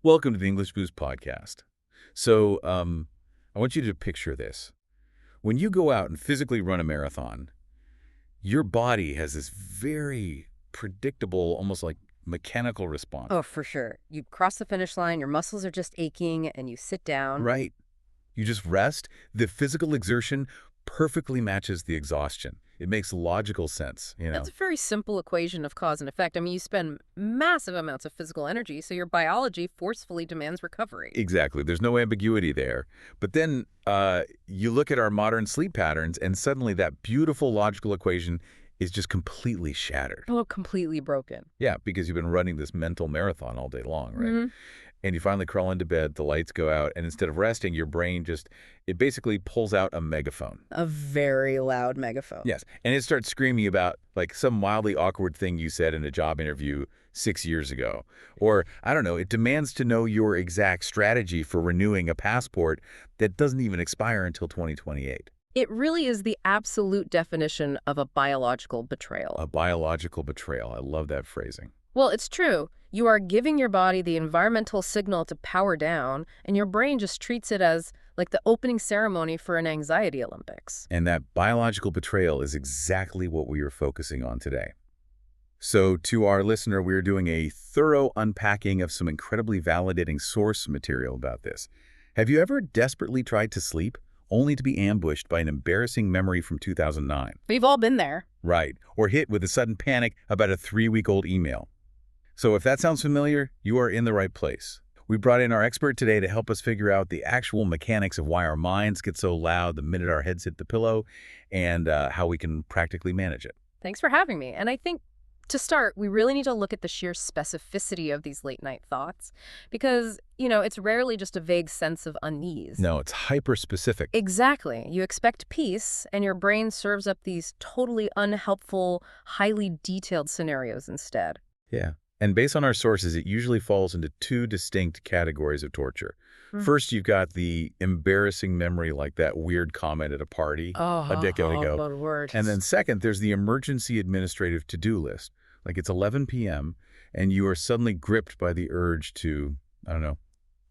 Welcome to the English Boost Podcast. So, I want you to picture this. When you go out and physically run a marathon, your body has this very predictable, almost like mechanical response. Oh, for sure. You cross the finish line, your muscles are just aching, and you sit down. Right. You just rest. The physical exertion perfectly matches the exhaustion. It makes logical sense. That's a very simple equation of cause and effect. I mean, you spend massive amounts of physical energy, so your biology forcefully demands recovery. Exactly. There's no ambiguity there. But then you look at our modern sleep patterns, and suddenly that beautiful logical equation is just completely shattered. Oh, completely broken. Yeah, because you've been running this mental marathon all day long, right? Mhm. And you finally crawl into bed, the lights go out, and instead of resting, your brain it basically pulls out a megaphone. A very loud megaphone. Yes, and it starts screaming about, like, some wildly awkward thing you said in a job interview 6 years ago. Or, I don't know, it demands to know your exact strategy for renewing a passport that doesn't even expire until 2028. It really is the absolute definition of a biological betrayal. A biological betrayal. I love that phrasing. Well, it's true. You are giving your body the environmental signal to power down, and your brain just treats it as like the opening ceremony for an anxiety Olympics. And that biological betrayal is exactly what we are focusing on today. So to our listener, we're doing a thorough unpacking of some incredibly validating source material about this. Have you ever desperately tried to sleep, only to be ambushed by an embarrassing memory from 2009? We've all been there. Right. Or hit with a sudden panic about a 3-week-old email. So if that sounds familiar, you are in the right place. We brought in our expert today to help us figure out the actual mechanics of why our minds get so loud the minute our heads hit the pillow and how we can practically manage it. Thanks for having me. And I think to start, we really need to look at the sheer specificity of these late night thoughts because, it's rarely just a vague sense of unease. No, it's hyper-specific. Exactly. You expect peace, and your brain serves up these totally unhelpful, highly detailed scenarios instead. Yeah. And based on our sources, it usually falls into 2 distinct categories of torture. First, you've got the embarrassing memory like that weird comment at a party a decade ago. Word. And then second, there's the emergency administrative to-do list. Like it's 11 p.m. and you are suddenly gripped by the urge to, I don't know,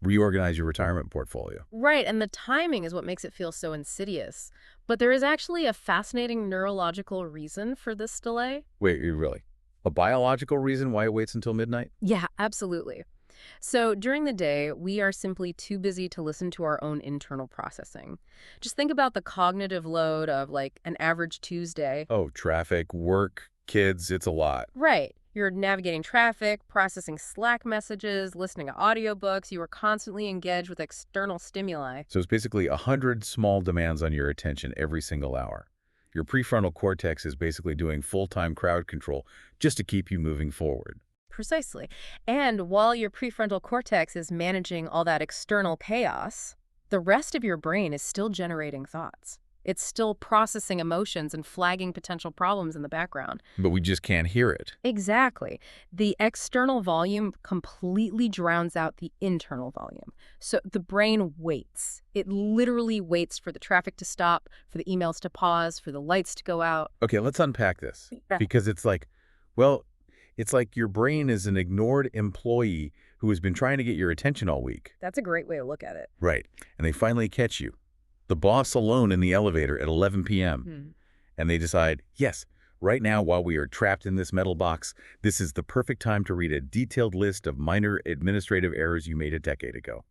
reorganize your retirement portfolio. Right, and the timing is what makes it feel so insidious. But there is actually a fascinating neurological reason for this delay. Wait, really? A biological reason why it waits until midnight? Yeah, absolutely. So during the day, we are simply too busy to listen to our own internal processing. Just think about the cognitive load of like an average Tuesday. Oh, traffic, work, kids, it's a lot. Right. You're navigating traffic, processing Slack messages, listening to audiobooks. You are constantly engaged with external stimuli. So it's basically 100 small demands on your attention every single hour. Your prefrontal cortex is basically doing full-time crowd control just to keep you moving forward. Precisely. And while your prefrontal cortex is managing all that external chaos, the rest of your brain is still generating thoughts. It's still processing emotions and flagging potential problems in the background. But we just can't hear it. Exactly. The external volume completely drowns out the internal volume. So the brain waits. It literally waits for the traffic to stop, for the emails to pause, for the lights to go out. Okay, let's unpack this. Yeah. Because it's like your brain is an ignored employee who has been trying to get your attention all week. That's a great way to look at it. Right. And they finally catch you. The boss alone in the elevator at 11 p.m. And they decide, yes, right now while we are trapped in this metal box, this is the perfect time to read a detailed list of minor administrative errors you made a decade ago.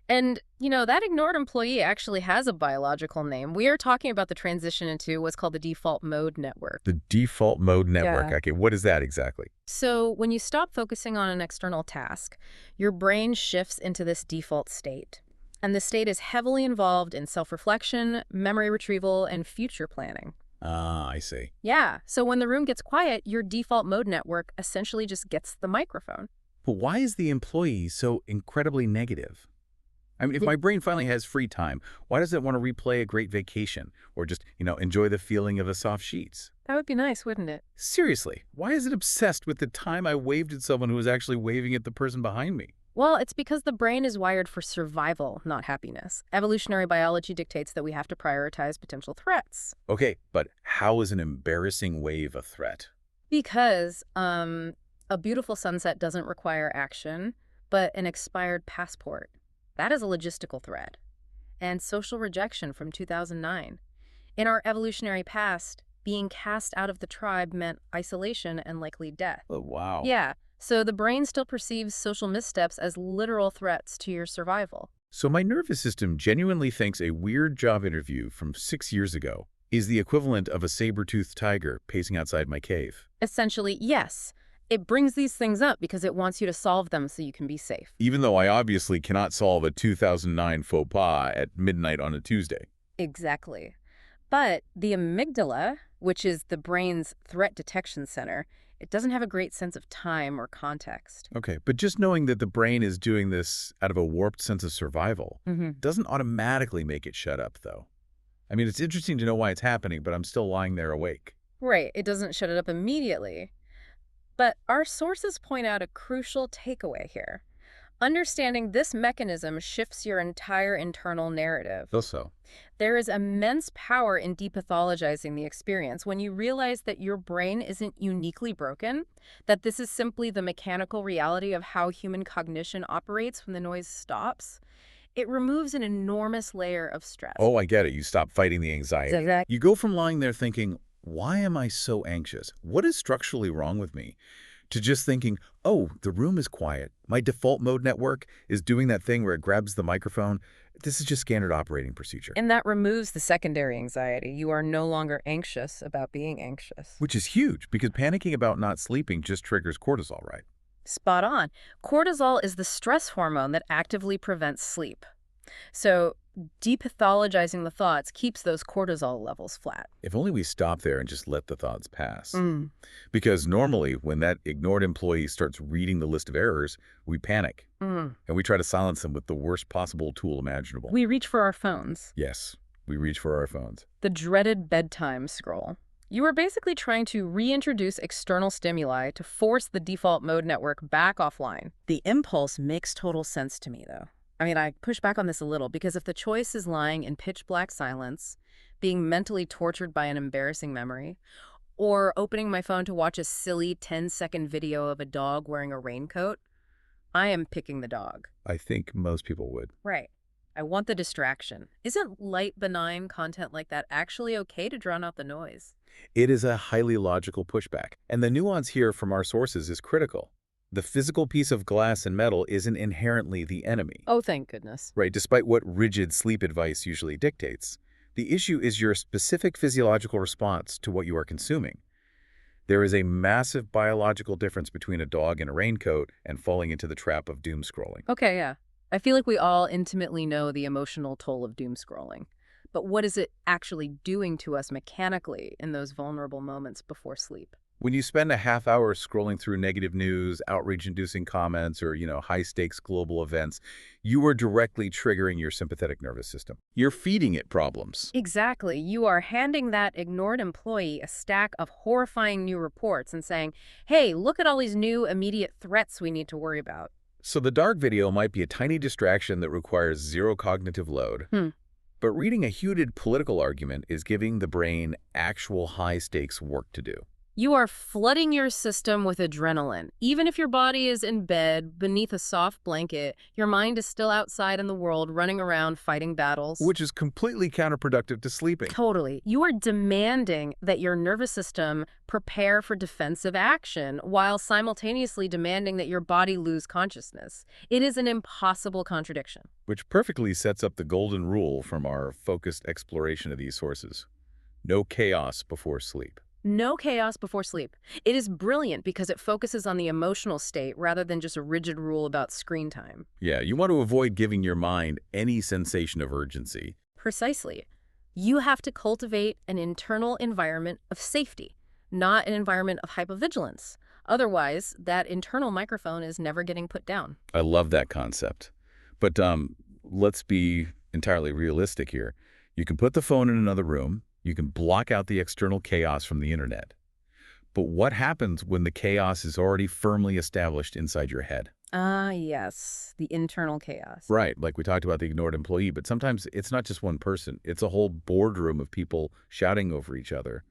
And, that ignored employee actually has a biological name. We are talking about the transition into what's called the default mode network. The default mode network. Yeah. Okay, what is that exactly? So when you stop focusing on an external task, your brain shifts into this default state. And the state is heavily involved in self-reflection, memory retrieval, and future planning. Ah, I see. Yeah, so when the room gets quiet, your default mode network essentially just gets the microphone. But why is the employee so incredibly negative? I mean, if my brain finally has free time, why does it want to replay a great vacation or just, enjoy the feeling of the soft sheets? That would be nice, wouldn't it? Seriously, why is it obsessed with the time I waved at someone who was actually waving at the person behind me? Well, it's because the brain is wired for survival, not happiness. Evolutionary biology dictates that we have to prioritize potential threats. Okay, but how is an embarrassing wave a threat? Because a beautiful sunset doesn't require action, but an expired passport. That is a logistical threat. And social rejection from 2009. In our evolutionary past, being cast out of the tribe meant isolation and likely death. Oh, wow. Yeah, so the brain still perceives social missteps as literal threats to your survival. So my nervous system genuinely thinks a weird job interview from 6 years ago is the equivalent of a saber-toothed tiger pacing outside my cave. Essentially, yes. It brings these things up because it wants you to solve them so you can be safe. Even though I obviously cannot solve a 2009 faux pas at midnight on a Tuesday. Exactly. But the amygdala, which is the brain's threat detection center, it doesn't have a great sense of time or context. Okay, but just knowing that the brain is doing this out of a warped sense of survival doesn't automatically make it shut up, though. I mean, it's interesting to know why it's happening, but I'm still lying there awake. Right, it doesn't shut it up immediately. But our sources point out a crucial takeaway here. Understanding this mechanism shifts your entire internal narrative. Feel so. There is immense power in depathologizing the experience when you realize that your brain isn't uniquely broken, that this is simply the mechanical reality of how human cognition operates when the noise stops. It removes an enormous layer of stress. Oh, I get it. You stop fighting the anxiety. Exactly. You go from lying there thinking, why am I so anxious? What is structurally wrong with me? To just thinking, oh, the room is quiet. My default mode network is doing that thing where it grabs the microphone. This is just standard operating procedure. And that removes the secondary anxiety. You are no longer anxious about being anxious. Which is huge, because panicking about not sleeping just triggers cortisol, right? Spot on. Cortisol is the stress hormone that actively prevents sleep. So depathologizing the thoughts keeps those cortisol levels flat. If only we stop there and just let the thoughts pass. Because normally, when that ignored employee starts reading the list of errors, we panic. And we try to silence them with the worst possible tool imaginable. We reach for our phones. Yes, we reach for our phones. The dreaded bedtime scroll. You are basically trying to reintroduce external stimuli to force the default mode network back offline. The impulse makes total sense to me, though. I mean, I push back on this a little because if the choice is lying in pitch black silence, being mentally tortured by an embarrassing memory, or opening my phone to watch a silly 10-second video of a dog wearing a raincoat, I am picking the dog. I think most people would. Right. I want the distraction. Isn't light, benign content like that actually okay to drown out the noise? It is a highly logical pushback, and the nuance here from our sources is critical. The physical piece of glass and metal isn't inherently the enemy. Oh, thank goodness. Right, despite what rigid sleep advice usually dictates. The issue is your specific physiological response to what you are consuming. There is a massive biological difference between a dog in a raincoat and falling into the trap of doom scrolling. Okay, yeah. I feel like we all intimately know the emotional toll of doom scrolling. But what is it actually doing to us mechanically in those vulnerable moments before sleep? When you spend a half hour scrolling through negative news, outrage-inducing comments, or, high-stakes global events, you are directly triggering your sympathetic nervous system. You're feeding it problems. Exactly. You are handing that ignored employee a stack of horrifying new reports and saying, hey, look at all these new immediate threats we need to worry about. So the dark video might be a tiny distraction that requires zero cognitive load. But reading a heated political argument is giving the brain actual high-stakes work to do. You are flooding your system with adrenaline. Even if your body is in bed beneath a soft blanket, your mind is still outside in the world running around fighting battles. Which is completely counterproductive to sleeping. Totally. You are demanding that your nervous system prepare for defensive action while simultaneously demanding that your body lose consciousness. It is an impossible contradiction. Which perfectly sets up the golden rule from our focused exploration of these sources. No chaos before sleep. No chaos before sleep. It is brilliant because it focuses on the emotional state rather than just a rigid rule about screen time. Yeah, you want to avoid giving your mind any sensation of urgency. Precisely. You have to cultivate an internal environment of safety, not an environment of hypervigilance. Otherwise, that internal microphone is never getting put down. I love that concept. But let's be entirely realistic here. You can put the phone in another room. You can block out the external chaos from the internet. But what happens when the chaos is already firmly established inside your head? Ah, yes, the internal chaos. Right, like we talked about the ignored employee, but sometimes it's not just one person. It's a whole boardroom of people shouting over each other.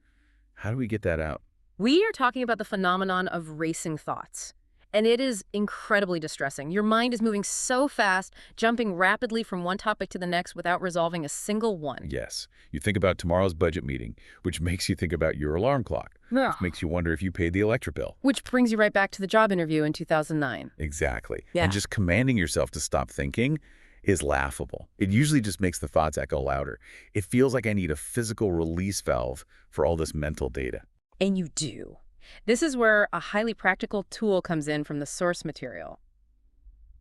How do we get that out? We are talking about the phenomenon of racing thoughts. And it is incredibly distressing. Your mind is moving so fast, jumping rapidly from one topic to the next without resolving a single one. Yes, you think about tomorrow's budget meeting, which makes you think about your alarm clock, Ugh. which makes you wonder if you paid the electric bill. Which brings you right back to the job interview in 2009. Exactly. Yeah. And just commanding yourself to stop thinking is laughable. It usually just makes the thoughts echo louder. It feels like I need a physical release valve for all this mental data. And you do. This is where a highly practical tool comes in from the source material,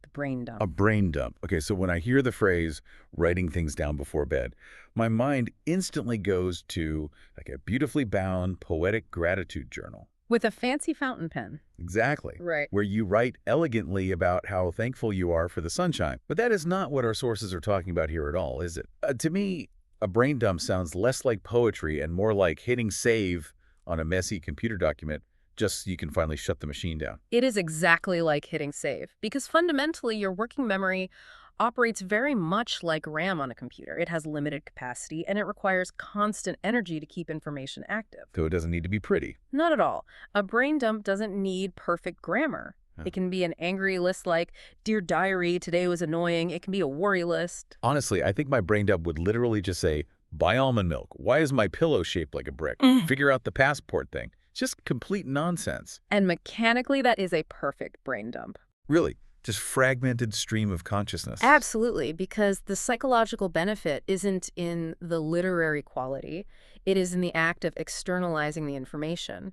the brain dump. A brain dump. Okay, so when I hear the phrase writing things down before bed, my mind instantly goes to like a beautifully bound poetic gratitude journal. With a fancy fountain pen. Exactly. Right. Where you write elegantly about how thankful you are for the sunshine. But that is not what our sources are talking about here at all, is it? To me, a brain dump sounds less like poetry and more like hitting save on a messy computer document just so you can finally shut the machine down. It is exactly like hitting save, because fundamentally your working memory operates very much like RAM on a computer. It has limited capacity, and it requires constant energy to keep information active. So it doesn't need to be pretty. Not at all. A brain dump doesn't need perfect grammar. It can be an angry list like, "Dear Diary, today was annoying." It can be a worry list. Honestly, I think my brain dump would literally just say, buy almond milk. Why is my pillow shaped like a brick? Figure out the passport thing. It's just complete nonsense. And mechanically, that is a perfect brain dump. Really, just fragmented stream of consciousness. Absolutely, because the psychological benefit isn't in the literary quality. It is in the act of externalizing the information.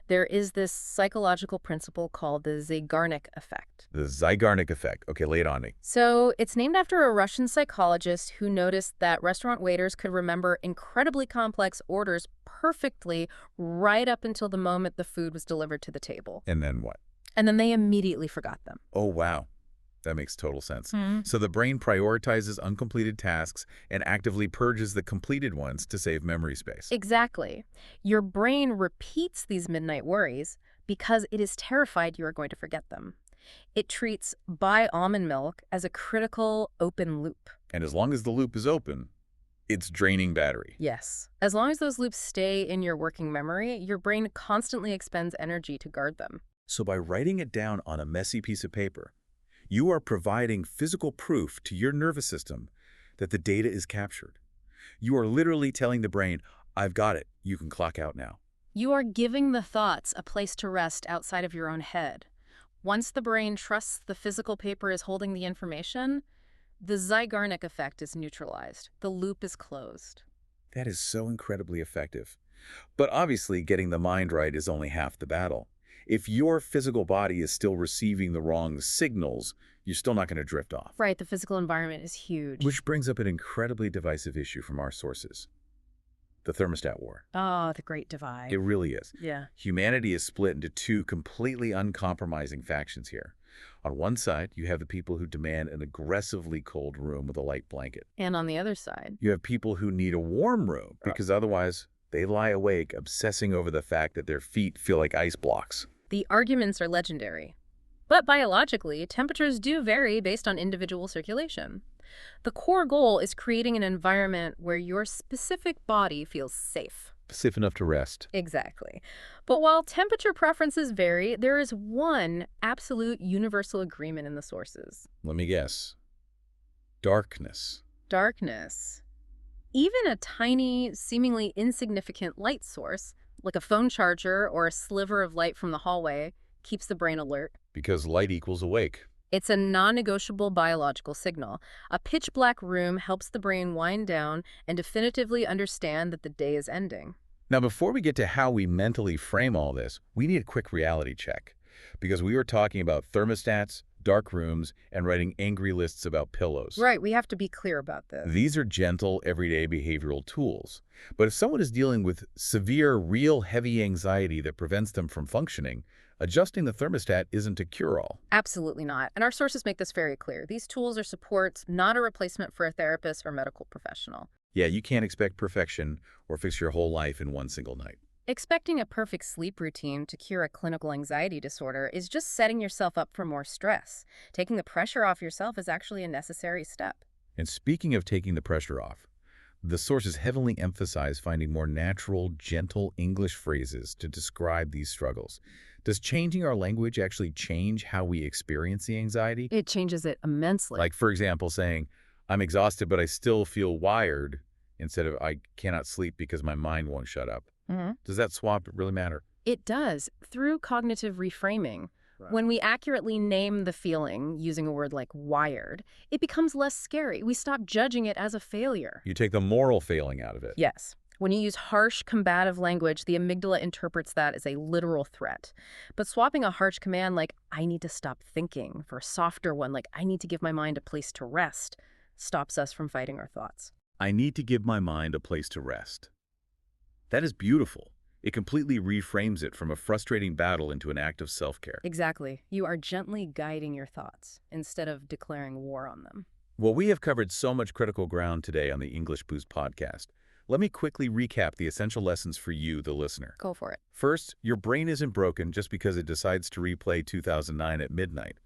There is this psychological principle called the Zeigarnik effect. The Zeigarnik effect. Okay, lay it on me. So it's named after a Russian psychologist who noticed that restaurant waiters could remember incredibly complex orders perfectly right up until the moment the food was delivered to the table. And then what? And then they immediately forgot them. Oh, wow. That makes total sense. Hmm. So the brain prioritizes uncompleted tasks and actively purges the completed ones to save memory space. Exactly. Your brain repeats these midnight worries because it is terrified you are going to forget them. It treats buy almond milk as a critical open loop. And as long as the loop is open, it's draining battery. Yes. As long as those loops stay in your working memory, your brain constantly expends energy to guard them. So by writing it down on a messy piece of paper, you are providing physical proof to your nervous system that the data is captured. You are literally telling the brain, I've got it. You can clock out now. You are giving the thoughts a place to rest outside of your own head. Once the brain trusts the physical paper is holding the information, the Zeigarnik effect is neutralized. The loop is closed. That is so incredibly effective. But obviously, getting the mind right is only half the battle. If your physical body is still receiving the wrong signals, you're still not going to drift off. Right, the physical environment is huge. Which brings up an incredibly divisive issue from our sources. The thermostat war. Oh, the great divide. It really is. Yeah. Humanity is split into two completely uncompromising factions here. On one side, you have the people who demand an aggressively cold room with a light blanket. And on the other side. You have people who need a warm room because otherwise they lie awake obsessing over the fact that their feet feel like ice blocks. The arguments are legendary. But biologically, temperatures do vary based on individual circulation. The core goal is creating an environment where your specific body feels safe. Safe enough to rest. Exactly. But while temperature preferences vary, there is one absolute universal agreement in the sources. Let me guess. Darkness. Darkness. Even a tiny, seemingly insignificant light source, like a phone charger or a sliver of light from the hallway, keeps the brain alert. Because light equals awake. It's a non-negotiable biological signal. A pitch-black room helps the brain wind down and definitively understand that the day is ending. Now, before we get to how we mentally frame all this, we need a quick reality check. Because we were talking about thermostats, dark rooms, and writing angry lists about pillows. Right, we have to be clear about this. These are gentle, everyday behavioral tools. But if someone is dealing with severe, real heavy anxiety that prevents them from functioning, adjusting the thermostat isn't a cure-all. Absolutely not. And our sources make this very clear. These tools are supports, not a replacement for a therapist or medical professional. Yeah, you can't expect perfection or fix your whole life in one single night. Expecting a perfect sleep routine to cure a clinical anxiety disorder is just setting yourself up for more stress. Taking the pressure off yourself is actually a necessary step. And speaking of taking the pressure off, the sources heavily emphasize finding more natural, gentle English phrases to describe these struggles. Does changing our language actually change how we experience the anxiety? It changes it immensely. Like, for example, saying, I'm exhausted, but I still feel wired, instead of I cannot sleep because my mind won't shut up. Mhm. Does that swap really matter? It does, through cognitive reframing. Right. When we accurately name the feeling, using a word like wired, it becomes less scary. We stop judging it as a failure. You take the moral failing out of it. Yes. When you use harsh, combative language, the amygdala interprets that as a literal threat. But swapping a harsh command like, I need to stop thinking, for a softer one like, I need to give my mind a place to rest, stops us from fighting our thoughts. I need to give my mind a place to rest. That is beautiful. It completely reframes it from a frustrating battle into an act of self-care. Exactly. You are gently guiding your thoughts instead of declaring war on them. Well, we have covered so much critical ground today on the English Boost podcast. Let me quickly recap the essential lessons for you, the listener. Go for it. First, your brain isn't broken just because it decides to replay 2009 at midnight.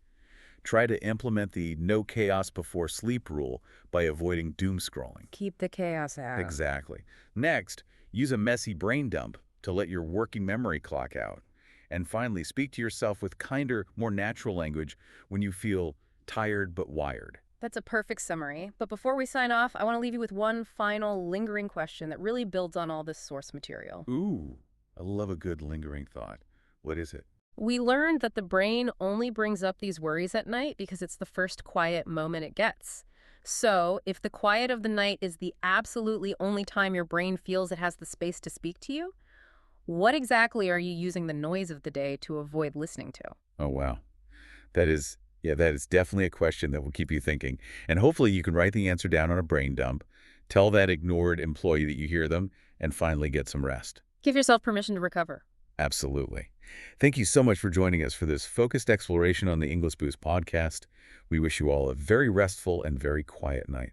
Try to implement the no chaos before sleep rule by avoiding doom scrolling. Keep the chaos out. Exactly. Next, use a messy brain dump to let your working memory clock out. And finally, speak to yourself with kinder, more natural language when you feel tired but wired. That's a perfect summary. But before we sign off, I want to leave you with one final lingering question that really builds on all this source material. Ooh, I love a good lingering thought. What is it? We learned that the brain only brings up these worries at night because it's the first quiet moment it gets. So, if the quiet of the night is the absolutely only time your brain feels it has the space to speak to you, what exactly are you using the noise of the day to avoid listening to? Oh, wow. That is definitely a question that will keep you thinking. And hopefully you can write the answer down on a brain dump, tell that ignored employee that you hear them, and finally get some rest. Give yourself permission to recover. Absolutely. Thank you so much for joining us for this focused exploration on the English Boost podcast. We wish you all a very restful and very quiet night.